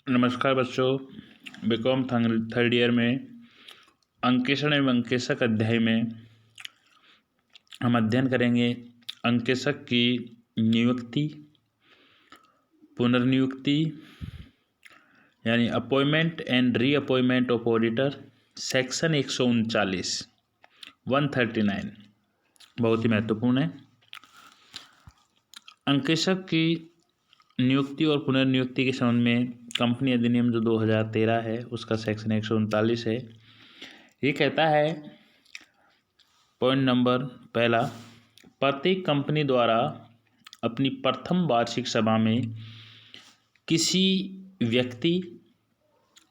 नमस्कार बच्चों। BCom third year में अंकेषण एवं अंकेशक अध्याय में हम अध्ययन करेंगे अंकेशक की नियुक्ति, पुनर्नियुक्ति यानी appointment and reappointment of auditor, section 139 बहुत ही महत्वपूर्ण है। अंकेशक की नियुक्ति और पुनर्नियुक्ति के संबंध में कंपनी अधिनियम जो 2013 है उसका सेक्शन 139 है। ये कहता है, पॉइंट नंबर पहला, प्रत्येक कंपनी द्वारा अपनी प्रथम वार्षिक सभा में किसी व्यक्ति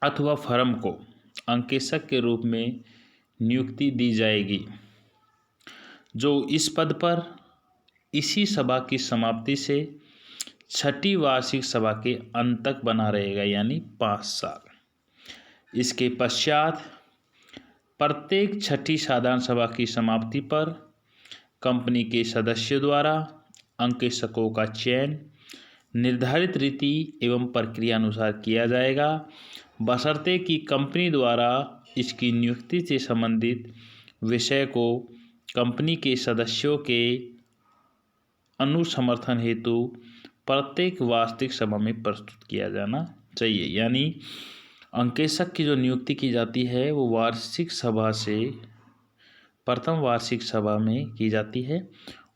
अथवा फर्म को अंकेशक के रूप में नियुक्ति दी जाएगी जो इस पद पर इसी सभा की समाप्ति से छठी वार्षिक सभा के अंत तक बना रहेगा, यानी 5 साल। इसके पश्चात प्रत्येक छठी साधारण सभा की समाप्ति पर कंपनी के सदस्यों द्वारा अंकेशकों का चयन निर्धारित रीति एवं प्रक्रिया अनुसार किया जाएगा, बशर्ते कि कंपनी द्वारा इसकी नियुक्ति से संबंधित विषय को कंपनी के सदस्यों के अनुसमर्थन हेतु प्रत्येक वार्षिक सभा में प्रस्तुत किया जाना चाहिए। यानी अंकेशक की जो नियुक्ति की जाती है वो वार्षिक सभा से प्रथम वार्षिक सभा में की जाती है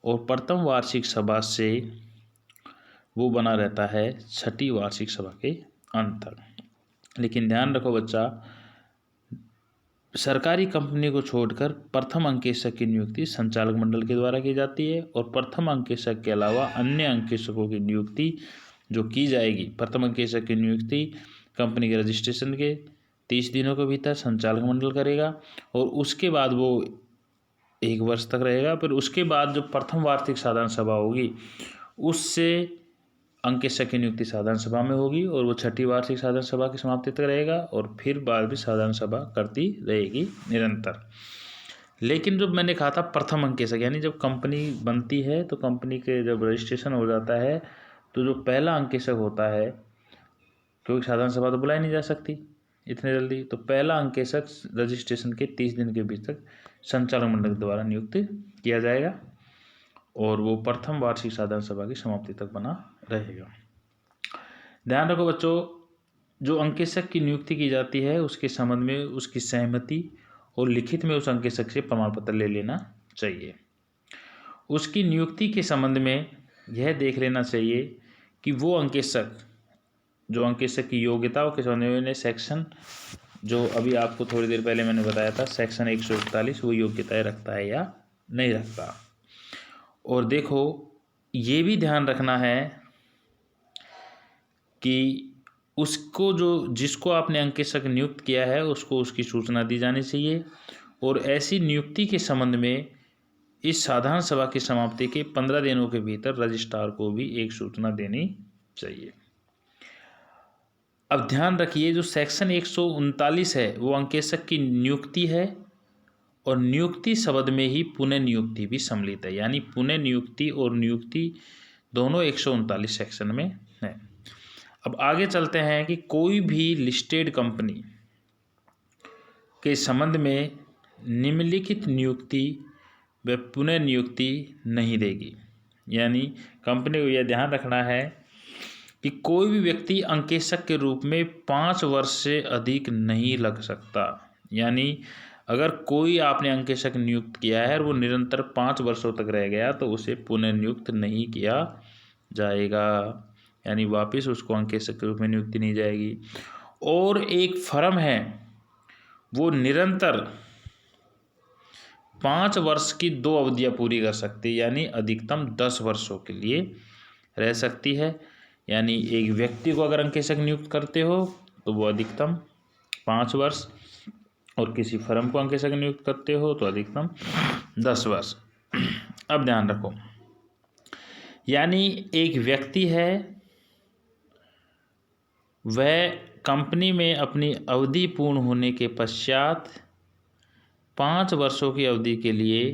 और प्रथम वार्षिक सभा से वो बना रहता है छठी वार्षिक सभा के अंत तक। लेकिन ध्यान रखो बच्चा, सरकारी कंपनी को छोड़कर प्रथम अंकेशक की नियुक्ति संचालक मंडल के द्वारा की जाती है और प्रथम अंकेशक के अलावा अन्य अंकेशकों की नियुक्ति जो की जाएगी, प्रथम अंकेशक की नियुक्ति कंपनी के रजिस्ट्रेशन के 30 दिनों के भीतर संचालक मंडल करेगा और उसके बाद वो 1 वर्ष तक रहेगा। फिर उसके बाद जो प्रथम वार्षिक साधारण सभा होगी उससे अंकेशक की नियुक्ति साधारण सभा में होगी और वो छठी वार्षिक साधारण सभा की समाप्ति तक रहेगा और फिर बाद भी साधारण सभा करती रहेगी निरंतर। लेकिन जो मैंने कहा था प्रथम अंकेशक, यानी जब कंपनी बनती है तो कंपनी के जब रजिस्ट्रेशन हो जाता है तो जो पहला अंकेशक होता है, क्योंकि साधारण सभा तो बुलाई नहीं जा सकती इतने जल्दी, तो पहला अंकेशक रजिस्ट्रेशन के 30 दिन के बीच तक संचालक मंडल के द्वारा नियुक्त किया जाएगा और वो प्रथम वार्षिक साधारण सभा की समाप्ति तक बना रहेगा। ध्यान रखो बच्चों, जो अंकेशक की नियुक्ति की जाती है उसके संबंध में उसकी सहमति और लिखित में उस अंकेशक से प्रमाण पत्र ले लेना चाहिए। उसकी नियुक्ति के संबंध में यह देख लेना चाहिए कि वो अंकेशक जो अंकेशक की योग्यताओं के संबंध में सेक्शन जो अभी आपको थोड़ी देर पहले मैंने बताया था सेक्शन 141, वो योग्यताएं रखता है या नहीं रखता। और देखो ये भी ध्यान रखना है कि उसको जिसको आपने अंकेशक नियुक्त किया है उसको उसकी सूचना दी जानी चाहिए और ऐसी नियुक्ति के संबंध में इस साधारण सभा की समाप्ति के 15 दिनों के भीतर रजिस्ट्रार को भी एक सूचना देनी चाहिए। अब ध्यान रखिए, जो सेक्शन 139 है वो अंकेशक की नियुक्ति है और नियुक्ति शब्द में ही पुनः नियुक्ति भी सम्मिलित है, यानी पुनः नियुक्ति और नियुक्ति दोनों 139 सेक्शन में है। अब आगे चलते हैं कि कोई भी लिस्टेड कंपनी के संबंध में निम्नलिखित नियुक्ति व पुनः नियुक्ति नहीं देगी। यानी कंपनी को यह ध्यान रखना है कि कोई भी व्यक्ति अंकेशक के रूप में 5 वर्ष से अधिक नहीं लग सकता। यानी अगर कोई आपने अंकेशक नियुक्त किया है और वो निरंतर 5 वर्षों तक रह गया तो उसे पुनर्नियुक्त नहीं किया जाएगा, यानी वापस उसको अंकेशक के रूप में नियुक्ति नहीं जाएगी। और एक फर्म है वो निरंतर 5 वर्ष की 2 अवधियां पूरी कर सकती है, यानी अधिकतम 10 वर्षों के लिए रह सकती है। यानी एक व्यक्ति को अगर अंकेशक नियुक्त करते हो तो वो अधिकतम 5 वर्ष और किसी फर्म को अंकेशक नियुक्त करते हो तो अधिकतम 10 वर्ष। अब ध्यान रखो, यानी एक व्यक्ति है वह कंपनी में अपनी अवधि पूर्ण होने के पश्चात 5 वर्षों की अवधि के लिए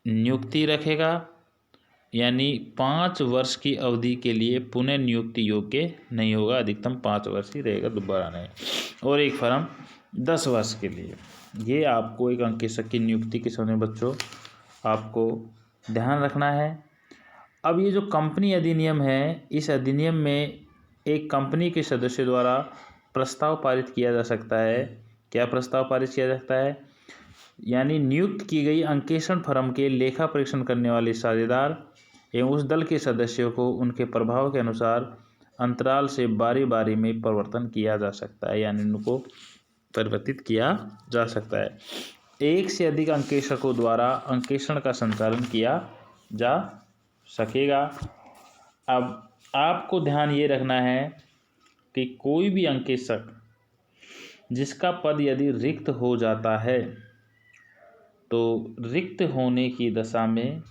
नियुक्ति रखेगा यानी 5 वर्ष की अवधि के लिए पुनः नियुक्ति योग्य नहीं होगा, अधिकतम 5 वर्ष ही रहेगा, दोबारा नहीं। और एक फर्म 10 वर्ष के लिए। ये आपको एक अंकेशक की नियुक्ति के समय बच्चों आपको ध्यान रखना है। अब ये जो कंपनी अधिनियम है, इस अधिनियम में एक कंपनी के सदस्य द्वारा प्रस्ताव पारित किया जा सकता है। क्या प्रस्ताव पारित किया जा सकता है? यानी नियुक्त की गई अंकेक्षण फर्म के लेखा परीक्षण करने वाले साझेदार एवं उस दल के सदस्यों को उनके प्रभाव के अनुसार अंतराल से बारी बारी में परिवर्तन किया जा सकता है, यानी उनको परिवर्तित किया जा सकता है। एक से अधिक अंकेक्षकों द्वारा अंकेक्षण का संचालन किया जा सकेगा। अब आपको ध्यान ये रखना है कि कोई भी अंकेक्षक जिसका पद यदि रिक्त हो जाता है तो रिक्त होने की दशा में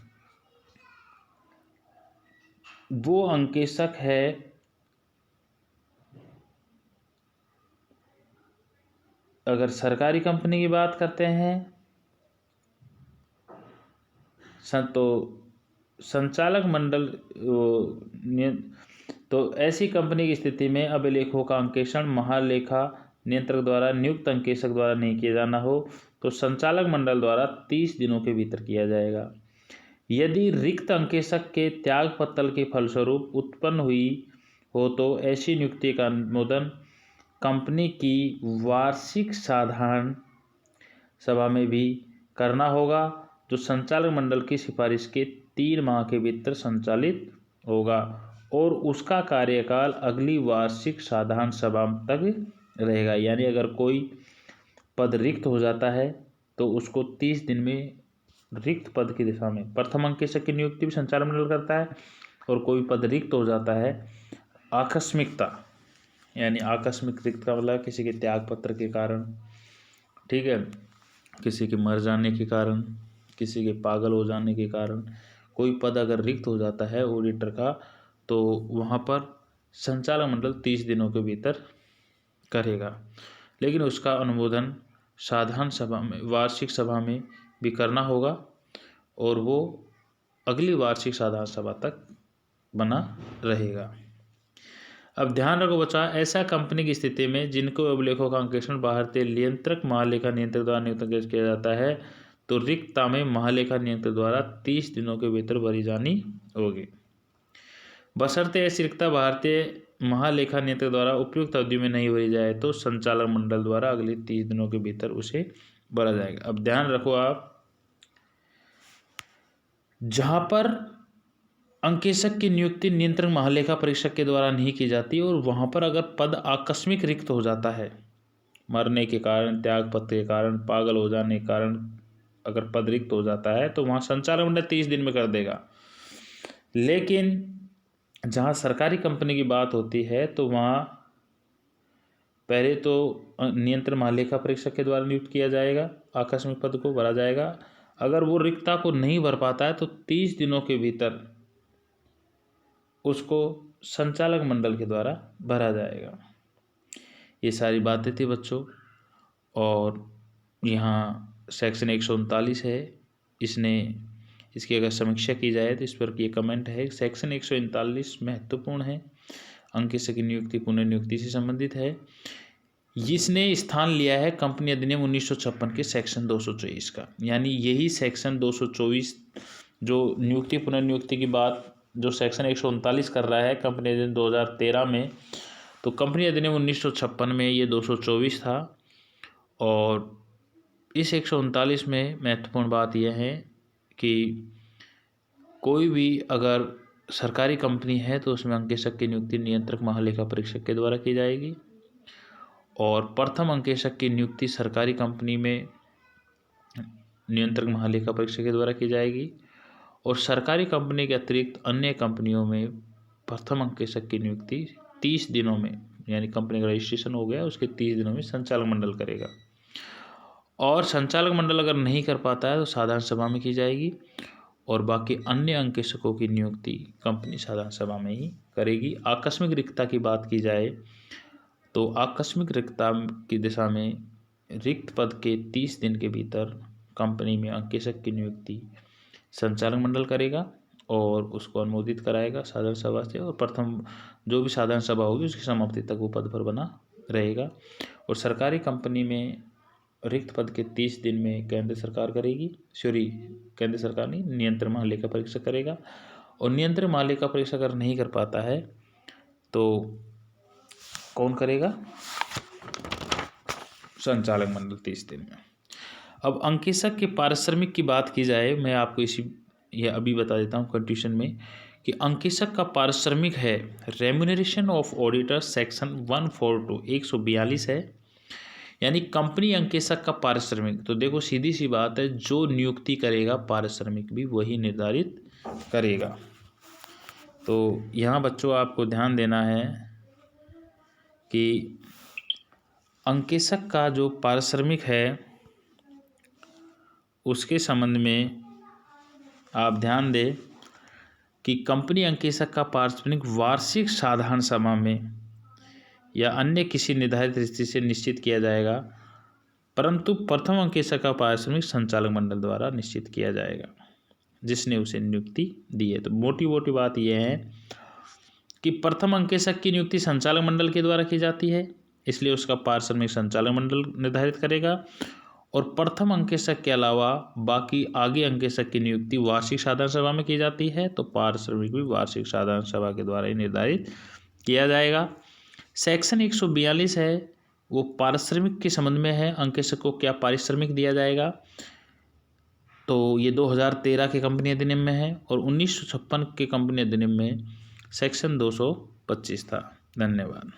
वो अंकेक्षक है अगर सरकारी कंपनी की बात करते हैं तो संचालक मंडल तो ऐसी कंपनी की स्थिति में अभिलेखों का अंकेक्षण महालेखा नियंत्रक द्वारा नियुक्त अंकेक्षक द्वारा नहीं किया जाना हो तो संचालक मंडल द्वारा 30 दिनों के भीतर किया जाएगा। यदि रिक्त अंकेक्षक के त्यागपत्र के फलस्वरूप उत्पन्न हुई हो तो ऐसी नियुक्ति का अनुमोदन कंपनी की वार्षिक साधारण सभा में भी करना होगा, जो संचालक मंडल की सिफारिश के 3 माह के भीतर संचालित होगा और उसका कार्यकाल अगली वार्षिक साधारण सभा तक रहेगा। यानी अगर कोई पद रिक्त हो जाता है तो उसको 30 दिन में रिक्त पद की दिशा में प्रथम अंकेक्षक की नियुक्ति भी संचालक मंडल करता है। और कोई पद रिक्त हो जाता है आकस्मिकता, यानी आकस्मिक रिक्त का मतलब किसी के त्याग पत्र के कारण, ठीक है, किसी के मर जाने के कारण, किसी के पागल हो जाने के कारण कोई पद अगर रिक्त हो जाता है ऑडिटर का तो वहाँ पर संचालक मंडल 30 दिनों के भीतर करेगा। लेकिन उसका अनुमोदन साधारण सभा में वार्षिक सभा में भी करना होगा और वो अगली वार्षिक साधारण सभा तक बना रहेगा। अब ध्यान रखो बच्चा, ऐसा कंपनी की स्थिति में जिनको अभिलेखों का अंकेक्षण भारतीय नियंत्रक महालेखा नियंत्रक द्वारा नियुक्त किया जाता है तो रिक्तता में महालेखा नियंत्रक द्वारा 30 दिनों के भीतर भरी जानी होगी, बशर्ते ऐसी रिक्तता भारतीय महालेखा नियंत्रक द्वारा उपयुक्त अवधि में नहीं भरी जाए तो संचालक मंडल द्वारा अगले 30 दिनों के भीतर उसे भरा जाएगा। अब ध्यान रखो आप, जहां पर अंकेक्षक की नियुक्ति नियंत्रक महालेखा परीक्षक के द्वारा नहीं की जाती और वहां पर अगर पद आकस्मिक रिक्त हो जाता है, मरने के कारण, त्यागपत्र के कारण, पागल हो जाने के कारण अगर पद रिक्त हो जाता है तो वहाँ संचालक मंडल 30 दिन में कर देगा। लेकिन जहाँ सरकारी कंपनी की बात होती है तो वहाँ पहले तो नियंत्रक महालेखा परीक्षक के द्वारा नियुक्त किया जाएगा, आकस्मिक पद को भरा जाएगा। अगर वो रिक्तता को नहीं भर पाता है तो 30 दिनों के भीतर उसको संचालक मंडल के द्वारा भरा जाएगा। ये सारी बातें थी बच्चों। और यहाँ सेक्शन 139 है, इसकी अगर समीक्षा की जाए तो इस पर ये कमेंट है, सेक्शन 139 महत्वपूर्ण है, अंकेक्षक की नियुक्ति पुनर्नियुक्ति से संबंधित है। इसने स्थान लिया है कंपनी अधिनियम 1956 के सेक्शन 224 का। यानी यही सेक्शन 224 जो नियुक्ति पुनर्नियुक्ति की बात जो सेक्शन 139 कर रहा है कंपनी अधिनियम 2013 में, तो कंपनी अधिनियम 1956 में ये 224 था। और इस 139 में महत्वपूर्ण बात यह है कि कोई भी अगर सरकारी कंपनी है तो उसमें अंकेक्षक की नियुक्ति नियंत्रक महालेखा परीक्षक के द्वारा की जाएगी और प्रथम अंकेक्षक की नियुक्ति सरकारी कंपनी में नियंत्रक महालेखा परीक्षक के द्वारा की जाएगी और सरकारी कंपनी के अतिरिक्त अन्य कंपनियों में प्रथम अंकेक्षक की नियुक्ति 30 दिनों में, यानी कंपनी का रजिस्ट्रेशन हो गया उसके 30 दिनों में संचालक मंडल करेगा। और संचालक मंडल अगर नहीं कर पाता है तो साधारण सभा में की जाएगी और बाकी अन्य अंकेक्षकों की नियुक्ति कंपनी साधारण सभा में ही करेगी। आकस्मिक रिक्तता की बात की जाए तो आकस्मिक रिक्तता की दिशा में रिक्त पद के 30 दिन के भीतर कंपनी में अंकेक्षक की नियुक्ति संचालक मंडल करेगा और उसको अनुमोदित कराएगा साधारण सभा से, और प्रथम जो भी साधारण सभा होगी उसकी समाप्ति तक वो पद पर बना रहेगा। और सरकारी कंपनी में रिक्त पद के 30 दिन में केंद्र सरकार करेगी, केंद्र सरकार नहीं, नियंत्रण महालेखा परीक्षक करेगा। और नियंत्रण महालेखा परीक्षक अगर नहीं कर पाता है तो कौन करेगा? संचालक मंडल 30 दिन में। अब अंकेशक के पारिश्रमिक की बात की जाए, मैं आपको ये अभी बता देता हूँ कंट्यूशन में कि अंकेशक का पारिश्रमिक है रेम्यूनरेशन ऑफ ऑडिटर सेक्शन 142 142 है, यानी कंपनी अंकेशक का पारिश्रमिक। तो देखो सीधी सी बात है, जो नियुक्ति करेगा पारिश्रमिक भी वही निर्धारित करेगा। तो यहाँ बच्चों आपको ध्यान देना है कि अंकेशक का जो पारिश्रमिक है उसके संबंध में आप ध्यान दें कि कंपनी अंकेशक का पारिश्रमिक वार्षिक साधारण सभा में या अन्य किसी निर्धारित स्थिति से निश्चित किया जाएगा, परंतु प्रथम अंकेशक का पारिश्रमिक संचालक मंडल द्वारा निश्चित किया जाएगा जिसने उसे नियुक्ति दी है। तो मोटी बात यह है कि प्रथम अंकेशक की नियुक्ति संचालक मंडल के द्वारा की जाती है, इसलिए उसका पारिश्रमिक संचालक मंडल निर्धारित करेगा। और प्रथम अंकेशक के अलावा बाकी आगे अंकेशक की नियुक्ति वार्षिक साधारण सभा में की जाती है, तो पारिश्रमिक भी वार्षिक साधारण सभा के द्वारा ही निर्धारित किया जाएगा। सेक्शन 142 है वो पारिश्रमिक के संबंध में है, अंकेशक को क्या पारिश्रमिक दिया जाएगा। तो ये 2013 के कंपनी अधिनियम में है और 1956 के कंपनी अधिनियम में सेक्शन 225 था। धन्यवाद।